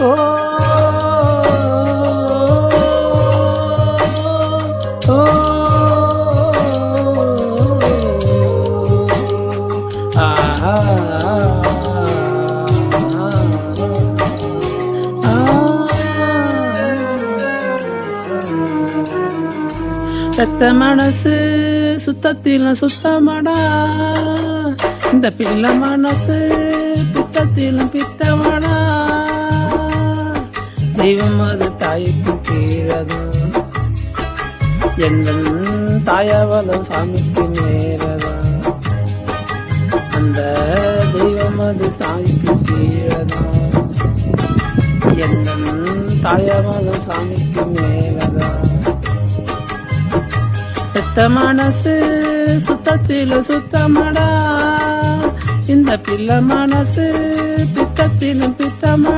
ஓ ஓ பெத்த மனசு சுத்தத்தில சுத்தமடா, இந்த பிள்ளை மனசு பித்தத்திலும் பித்தமடா. தெய்வம் அது தாய்க்கு கீழதான், எங்கள் தாயவளம் சாமிக்கு நேரதான். அந்த தெய்வம் அது தாய்க்கு கீழதான், எங்கள் தாயவளம் சாமிக்கு மேலதான். பெத்த மனசு சுத்தத்தில சுத்தமடா, இந்த பிள்ளை மனசு பித்தத்திலும் பித்தமடா.